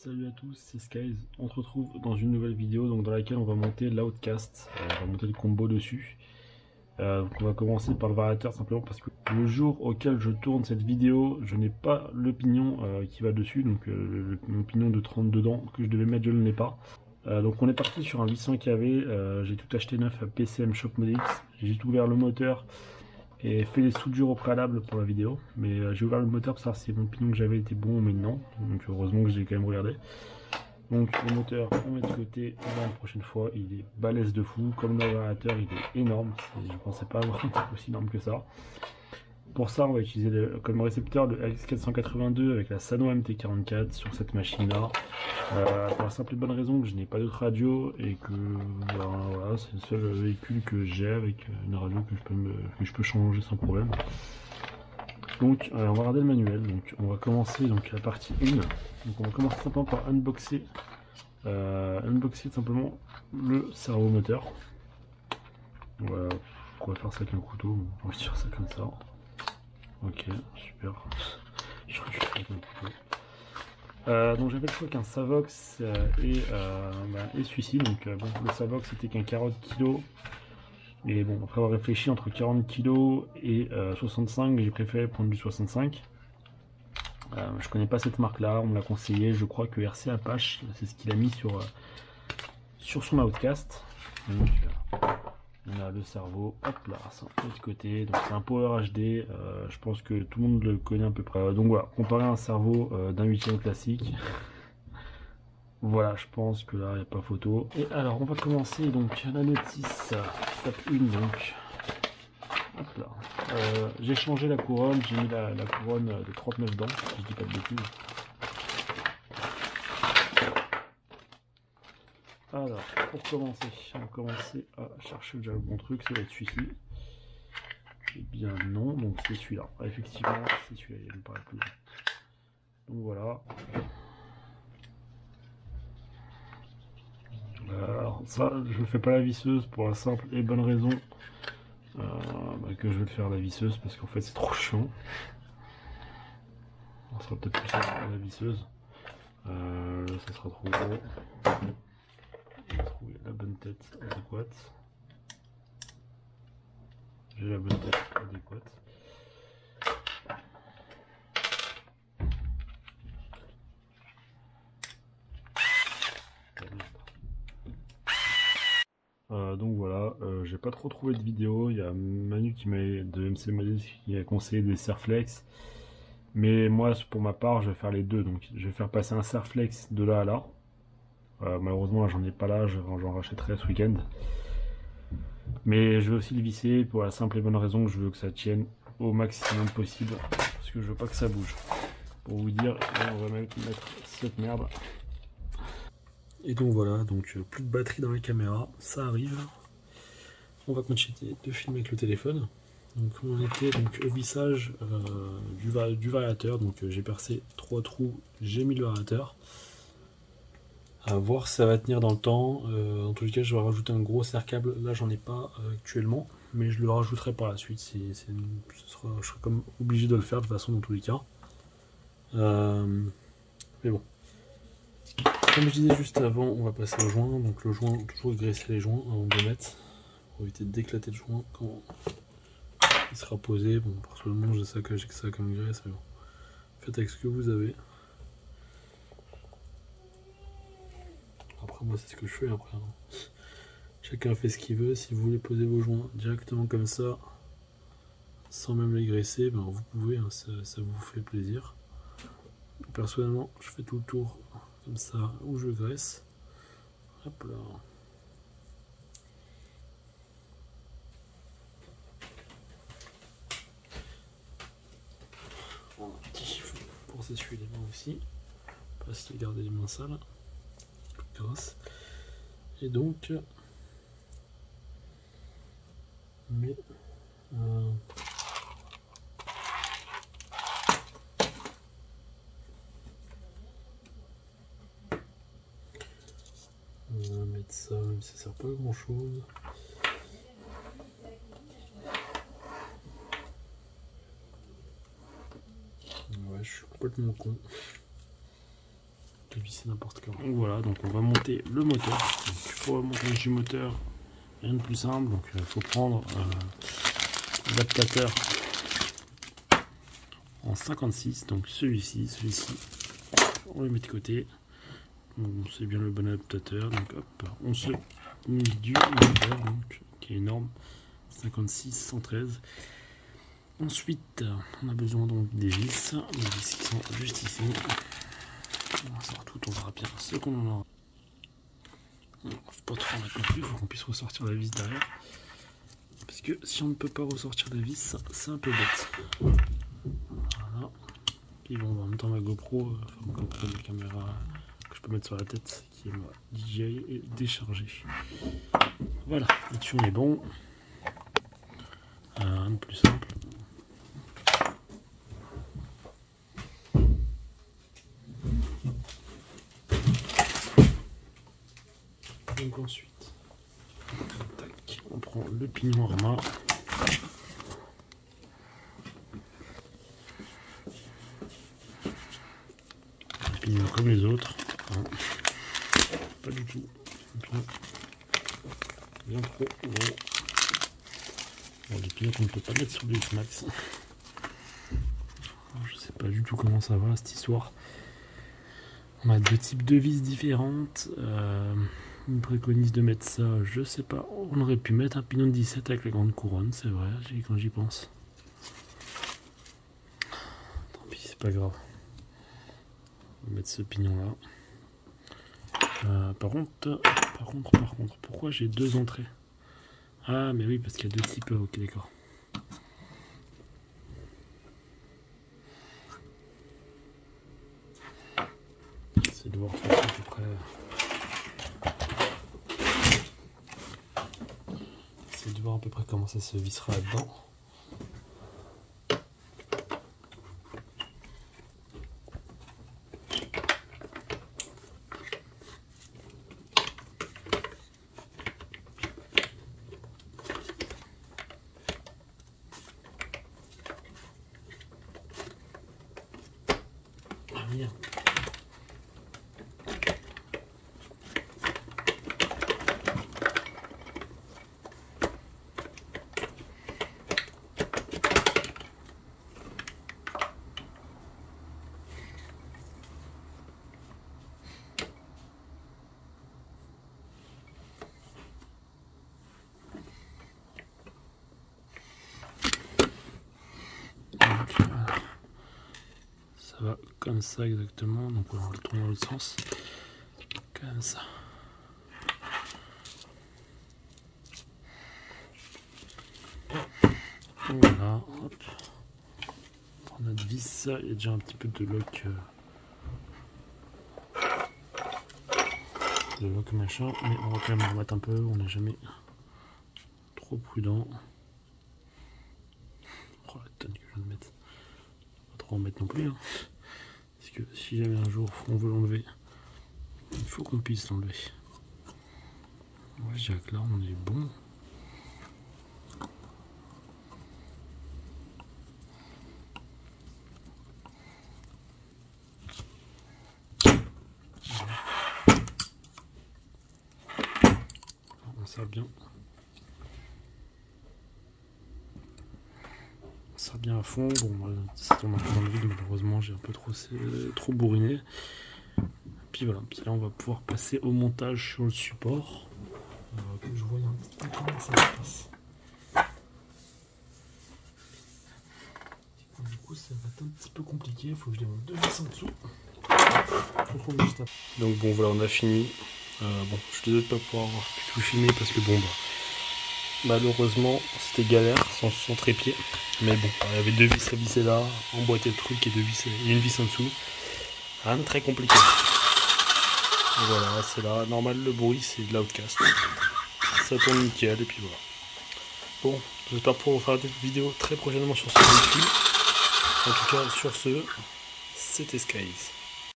Salut à tous, c'est Skies. On se retrouve dans une nouvelle vidéo donc dans laquelle on va monter l'Outcast. On va monter le combo dessus. Donc on va commencer par le variateur simplement parce que le jour auquel je tourne cette vidéo, je n'ai pas le pignon qui va dessus. Donc mon pignon de 32 dents que je devais mettre, je ne l'ai pas. Donc on est parti sur un 800 kV. J'ai tout acheté neuf à PCM Shop Modix. J'ai tout ouvert le moteur et fait les soudures au préalable pour la vidéo, mais j'ai ouvert le moteur pour savoir si mon pignon que j'avais était bon, mais non, donc heureusement que j'ai quand même regardé. Donc le moteur on met de côté, la prochaine fois il est balèze de fou, comme le variateur il est énorme, je ne pensais pas avoir un truc aussi énorme que ça. Pour ça on va utiliser comme récepteur le LX482 avec la Sano MT44 sur cette machine là, pour la simple et bonne raison que je n'ai pas d'autre radio et que voilà, c'est le seul véhicule que j'ai avec une radio que je peux changer sans problème. Donc on va regarder le manuel, donc on va commencer donc la partie 1. Donc on va commencer simplement par unboxer simplement le servo moteur. Voilà, on va faire ça avec un couteau, on va faire ça comme ça. Ok, super. Je crois que je fais avec un couteau. Donc j'avais le choix qu'un Savox et celui-ci. Donc bon, le Savox c'était qu'un 40 kg. Et bon, après avoir réfléchi entre 40 kg et 65, j'ai préféré prendre du 65. Je connais pas cette marque là, on me l'a conseillé. Je crois que RC Apache, c'est ce qu'il a mis sur son Outcast. Donc on a le servo, hop là, ça de l'autre côté. Donc c'est un Power HD, je pense que tout le monde le connaît à peu près. Donc voilà, comparé à un servo d'un 8e classique. Voilà, je pense que là, il n'y a pas photo. Et alors, on va commencer donc la notice, étape 1, donc. Hop là. J'ai changé la couronne, j'ai mis la couronne de 39 dents, si je dis pas de bêtises. Alors, pour commencer, on va commencer à chercher déjà le bon truc, ça va être celui-ci. Eh bien non, donc c'est celui-là. Ah, effectivement, c'est celui-là, il me paraît plus long. Donc voilà. Alors ça, je ne fais pas la visseuse pour la simple et bonne raison que je vais le faire la visseuse parce qu'en fait c'est trop chiant. On sera peut-être plus simple à la visseuse. Là ça sera trop gros. On va trouver la bonne tête adéquate. J'ai la bonne tête adéquate. Donc voilà, j'ai pas trop trouvé de vidéo. Il y a Manu de MC Modix qui a conseillé des Serflex, mais moi pour ma part je vais faire les deux, donc je vais faire passer un Serflex de là à là. Malheureusement là j'en ai pas là, j'en rachèterai ce week-end, mais je vais aussi le visser pour la simple et bonne raison que je veux que ça tienne au maximum possible, parce que je veux pas que ça bouge. Pour vous dire, on va même mettre cette merde. Et donc voilà, donc plus de batterie dans la caméra, ça arrive. On va continuer de filmer avec le téléphone. Donc on était donc au vissage du variateur, donc j'ai percé 3 trous, j'ai mis le variateur. À voir si ça va tenir dans le temps. En tous les cas, je vais rajouter un gros serre-câble. Là, j'en ai pas actuellement, mais je le rajouterai par la suite. Je serai comme obligé de le faire de toute façon dans tous les cas. Mais bon. Comme je disais juste avant, on va passer au joint. Donc le joint, toujours graisser les joints avant de le mettre, pour éviter d'éclater le joint quand il sera posé. Bon, personnellement, j'ai que ça comme graisse, mais bon. Faites avec ce que vous avez. Après, moi, c'est ce que je fais après. Hein. Chacun fait ce qu'il veut. Si vous voulez poser vos joints directement comme ça, sans même les graisser, ben, vous pouvez, hein, ça vous fait plaisir. Personnellement, je fais tout le tour comme ça où je graisse. Hop là. On a un petit chiffon pour s'essuyer les mains aussi. Pas se garder les mains sales. Grâce. Et donc, mais on va mettre ça, même si ça sert pas à grand chose. Ouais, je suis complètement con. te visser n'importe comment. Donc voilà, donc on va monter le moteur. Donc pour le montage du moteur, rien de plus simple. Donc il faut prendre l'adaptateur en 56, donc celui-ci, on le met de côté. C'est bien le bon adaptateur, donc hop, on se met du moteur, donc, qui est énorme, 56, 113. Ensuite, on a besoin donc des vis qui sont juste ici. On va sortir tout, on verra bien ce qu'on en aura. Il ne faut pas trop en mettre non plus, il faut qu'on puisse ressortir la vis derrière. Parce que si on ne peut pas ressortir la vis, c'est un peu bête. Voilà. Puis bon, en même temps ma GoPro, la caméra que je peux mettre sur la tête, qui est ma DJI, est déchargée. Voilà, là-dessus on est bon. Un de plus simple. Donc ensuite, tac, on prend le pignon Arma. Un pignon comme les autres. Hein. Pas du tout. Bien trop gros. Bon, les pignons qu'on ne peut pas mettre sur le X-Max. Je sais pas du tout comment ça va cette histoire. On a deux types de vis différentes. On préconise de mettre ça, je sais pas. On aurait pu mettre un pignon de 17 avec la grande couronne, c'est vrai, quand j'y pense. Tant pis, c'est pas grave. On va mettre ce pignon là. Par contre, pourquoi j'ai deux entrées? Ah, mais oui, parce qu'il y a deux types. Ok, d'accord. C'est de voir ça à peu près. C'est de voir à peu près comment ça se vissera là-dedans. Bien. Ça va comme ça exactement, donc on va le tourner dans l'autre sens, comme ça. Voilà, hop. On prend notre vis, il y a déjà un petit peu de lock, machin, mais on va quand même en remettre un peu, on n'est jamais trop prudent. Oh la tonne que je viens de mettre. Pas trop en mettre non plus, hein. Parce que si jamais un jour on veut l'enlever, il faut qu'on puisse l'enlever. Ouais, je dirais que là on est bon. On sert bien. Ça bien à fond. Bon, ça tombe un peu dans le vide, malheureusement j'ai un peu trop bourriné. Puis voilà, puis là on va pouvoir passer au montage sur le support. Que je vois un petit peu comment ça se passe. Du coup ça va être un petit peu compliqué, il faut que je démonte deux vis en dessous. Donc bon voilà, on a fini. Bon, je suis désolé de ne pas pouvoir avoir pu tout filmer parce que bon malheureusement c'était galère sans son trépied. Mais bon, il y avait deux vis à visser là, emboîter le truc et deux vis et une vis en dessous. Rien de très compliqué. Et voilà, c'est là. Normal, le bruit c'est de l'Outcast. Ça tourne nickel et puis voilà. Bon, j'espère pouvoir vous faire des vidéos très prochainement sur ce véhicule. En tout cas, sur ce, c'était Skies.